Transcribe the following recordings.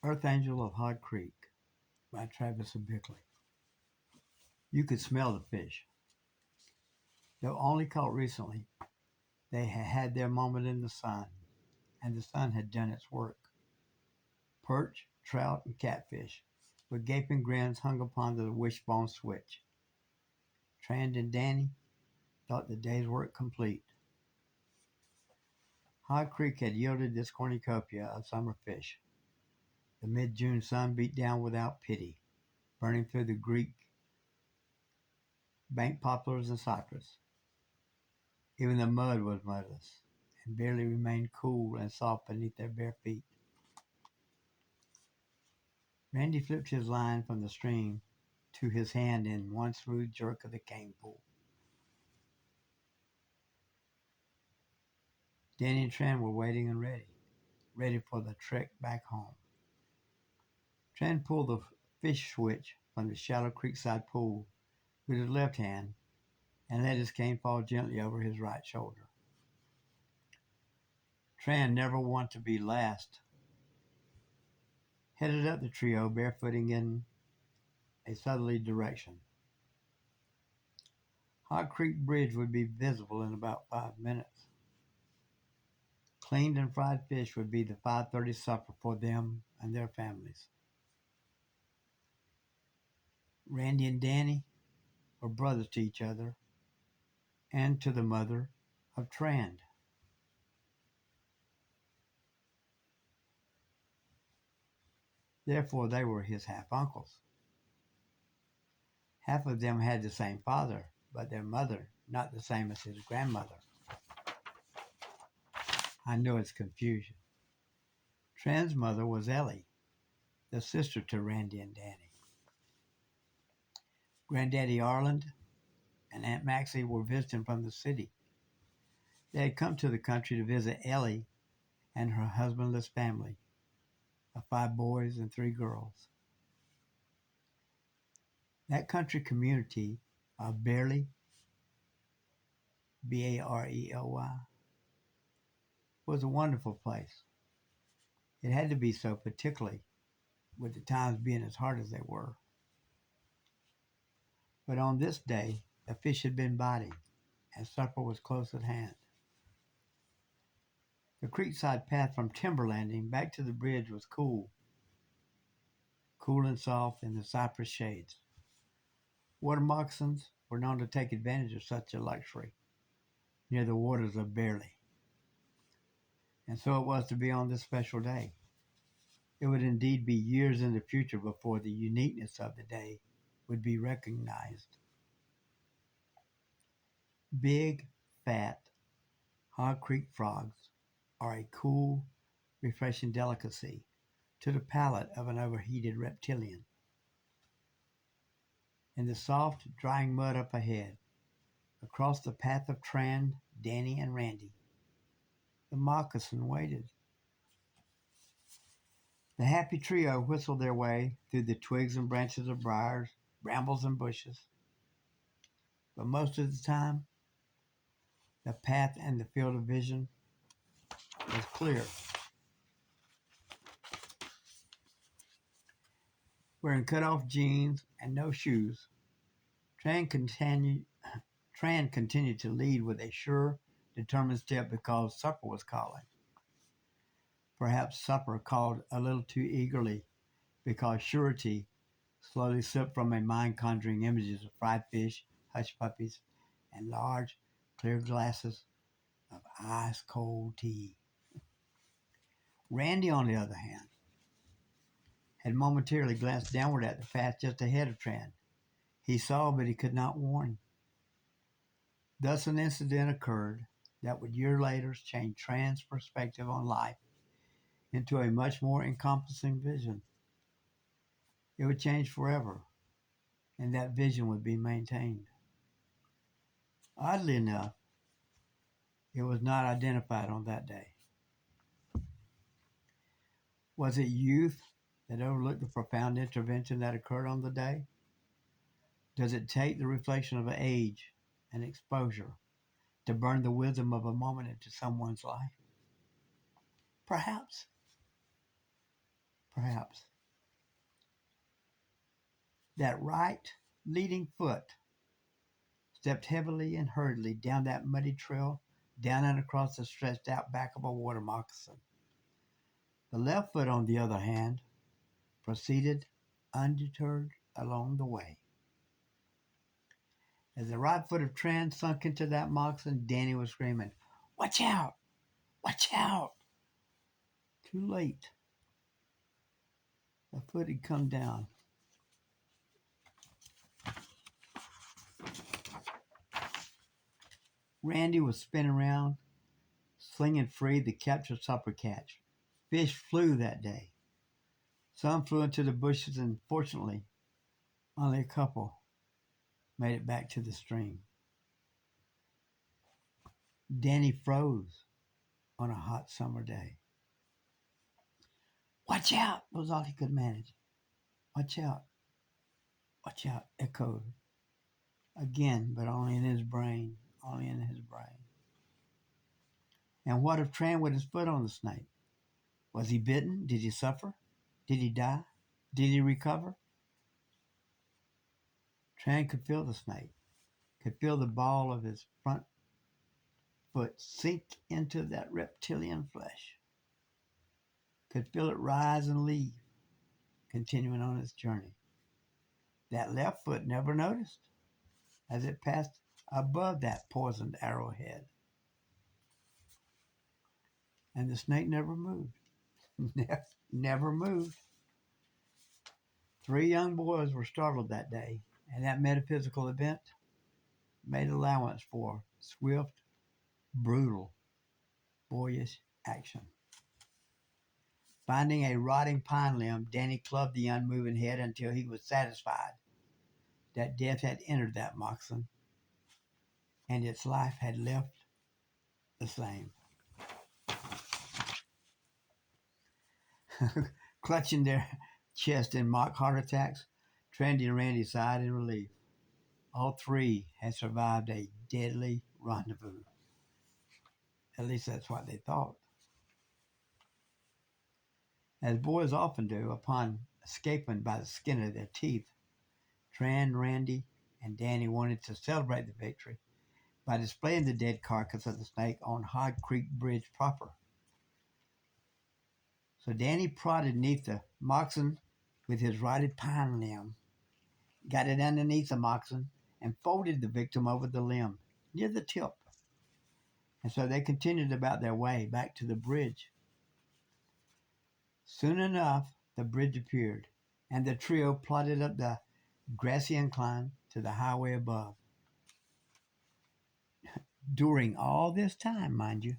Earth Angel of Hot Creek by Travis of Bickley. You could smell the fish. Though only caught recently, they had had their moment in the sun, and the sun had done its work. Perch, trout, and catfish, with gaping grins, hung upon the wishbone switch. Trand and Danny thought the day's work complete. Hot Creek had yielded this cornucopia of summer fish. The mid-June sun beat down without pity, burning through the Greek bank poplars and cypress. Even the mud was mudless, and barely remained cool and soft beneath their bare feet. Randy flipped his line from the stream to his hand in one smooth jerk of the cane pole. Danny and Tran were waiting and ready for the trek back home. Tran pulled the fish switch from the shallow creekside pool with his left hand and let his cane fall gently over his right shoulder. Tran, never one to be last, headed up the trio, barefooting in a southerly direction. Hot Creek Bridge would be visible in about 5 minutes. Cleaned and fried fish would be the 5:30 supper for them and their families. Randy and Danny were brothers to each other and to the mother of Trand. Therefore, they were his half-uncles. Half of them had the same father, but their mother not the same as his grandmother. I know it's confusion. Trand's mother was Ellie, the sister to Randy and Danny. Granddaddy Arland and Aunt Maxie were visiting from the city. They had come to the country to visit Ellie and her husbandless family of 5 boys and 3 girls. That country community of Barely, Barely, was a wonderful place. It had to be so, particularly with the times being as hard as they were. But on this day, the fish had been biting, and supper was close at hand. The creekside path from timber landing back to the bridge was cool and soft in the cypress shades. Water moccasins were known to take advantage of such a luxury near the waters of Barely. And so it was to be on this special day. It would indeed be years in the future before the uniqueness of the day would be recognized. Big, fat, Hog Creek frogs are a cool, refreshing delicacy to the palate of an overheated reptilian. In the soft, drying mud up ahead, across the path of Tran, Danny, and Randy, the moccasin waited. The happy trio whistled their way through the twigs and branches of briars, brambles, and bushes. But most of the time, the path and the field of vision was clear. Wearing cut-off jeans and no shoes, Tran continued to lead with a sure, determined step because supper was calling. Perhaps supper called a little too eagerly because surety slowly slipped from my mind conjuring images of fried fish, hush puppies, and large, clear glasses of ice-cold tea. Randy, on the other hand, had momentarily glanced downward at the path just ahead of Tran. He saw, but he could not warn. Thus an incident occurred that would years later change Tran's perspective on life into a much more encompassing vision. It would change forever, and that vision would be maintained. Oddly enough, it was not identified on that day. Was it youth that overlooked the profound intervention that occurred on the day? Does it take the reflection of age and exposure to burn the wisdom of a moment into someone's life? Perhaps. perhaps. That right leading foot stepped heavily and hurriedly down that muddy trail, down and across the stretched out back of a water moccasin. The left foot, on the other hand, proceeded undeterred along the way. As the right foot of Tran sunk into that moccasin, Danny was screaming, "Watch out! Watch out!" Too late. The foot had come down. Randy was spinning around, slinging free the captured supper catch. Fish flew that day. Some flew into the bushes, and fortunately, only a couple made it back to the stream. Danny froze on a hot summer day. "Watch out!" was all he could manage. "Watch out! Watch out!" echoed again, but only in his brain. Only in his brain. And what of Tran with his foot on the snake? Was he bitten? Did he suffer? Did he die? Did he recover? Tran could feel the snake, could feel the ball of his front foot sink into that reptilian flesh, could feel it rise and leave, continuing on its journey. That left foot never noticed as it passed above that poisoned arrowhead. And the snake never moved. Never moved. 3 young boys were startled that day, and that metaphysical event made allowance for swift, brutal, boyish action. Finding a rotting pine limb, Danny clubbed the unmoving head until he was satisfied that death had entered that moccasin, and its life had left the same. Clutching their chest in mock heart attacks, Trendy and Randy sighed in relief. All 3 had survived a deadly rendezvous. At least that's what they thought. As boys often do upon escaping by the skin of their teeth, Tran, Randy, and Danny wanted to celebrate the victory by displaying the dead carcass of the snake on Hog Creek Bridge proper. So Danny prodded neath the moccasin with his rotted pine limb, got it underneath the moccasin, and folded the victim over the limb near the tip. And so they continued about their way back to the bridge. Soon enough, the bridge appeared, and the trio plodded up the grassy incline to the highway above. During all this time, mind you,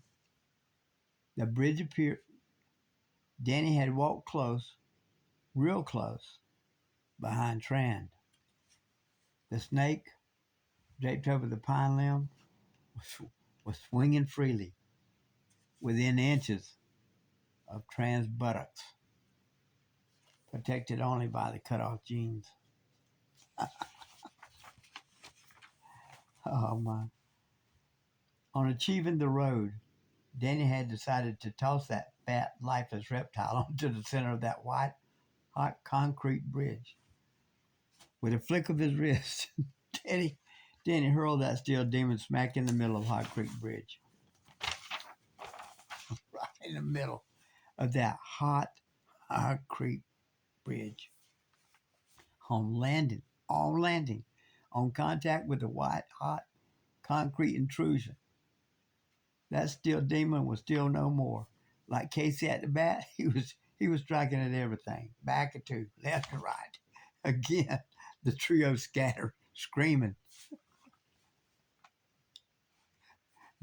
the bridge appeared. Danny had walked close, real close, behind Tran. The snake, draped over the pine limb, was swinging freely within inches of Tran's buttocks, protected only by the cut-off jeans. Oh, my. On achieving the road, Danny had decided to toss that fat, lifeless reptile onto the center of that white, hot concrete bridge. With a flick of his wrist, Danny hurled that steel demon smack in the middle of Hot Creek Bridge. Right in the middle of that hot Creek Bridge. On landing, on contact with the white, hot concrete intrusion. That steel demon was still no more. Like Casey at the bat, he was striking at everything, back and two, left and right. Again, the trio scattered, screaming.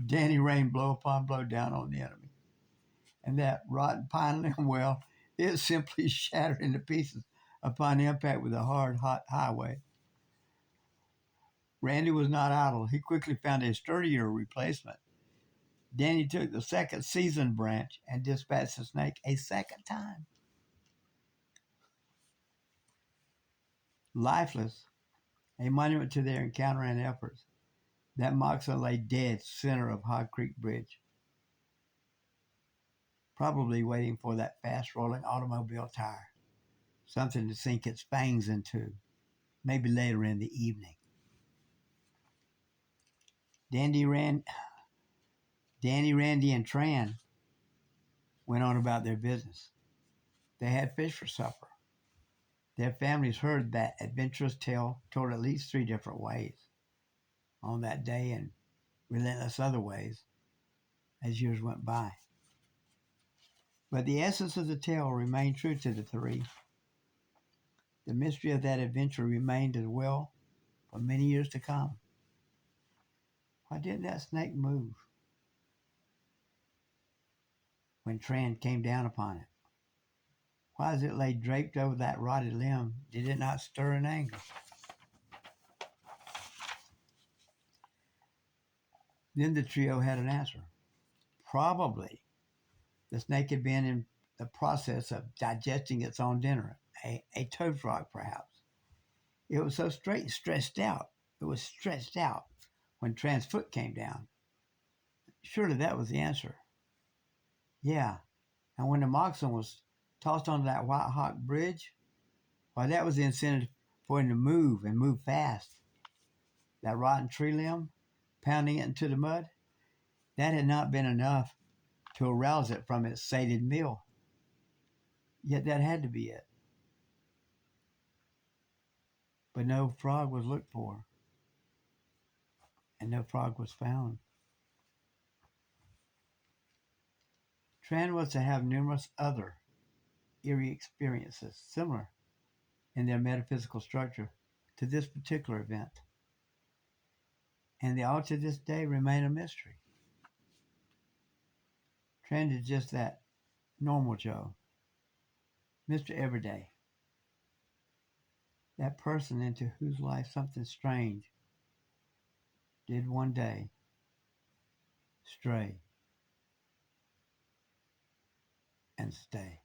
Danny rained blow upon blow down on the enemy. And that rotten pine limb, well, it simply shattered into pieces upon impact with the hard, hot highway. Randy was not idle. He quickly found a sturdier replacement. Danny took the second seasoned branch and dispatched the snake a second time. Lifeless, a monument to their encounter and efforts, that moccasin lay dead center of Hog Creek Bridge. probably waiting for that fast-rolling automobile tire, something to sink its fangs into, maybe later in the evening. Danny, Randy, and Tran went on about their business. They had fish for supper. Their families heard that adventurous tale told at least 3 different ways on that day and relentless other ways as years went by. But the essence of the tale remained true to the 3. The mystery of that adventure remained as well for many years to come. Why didn't that snake move when Tran came down upon it? Why as it lay draped over that rotted limb, did it not stir in anger? Then the trio had an answer. Probably the snake had been in the process of digesting its own dinner, a toad frog perhaps. It was so stretched out. It was stretched out when Tran's foot came down. Surely that was the answer. Yeah, and when the moccasin was tossed onto that white hot bridge, why, that was the incentive for him to move and move fast. That rotten tree limb, pounding it into the mud, that had not been enough to arouse it from its sated meal. Yet that had to be it. But no frog was looked for, and no frog was found. Tran was to have numerous other eerie experiences similar in their metaphysical structure to this particular event, and they all to this day remain a mystery. Tran is just that normal Joe, Mr. Everyday, that person into whose life something strange did one day stray and stay.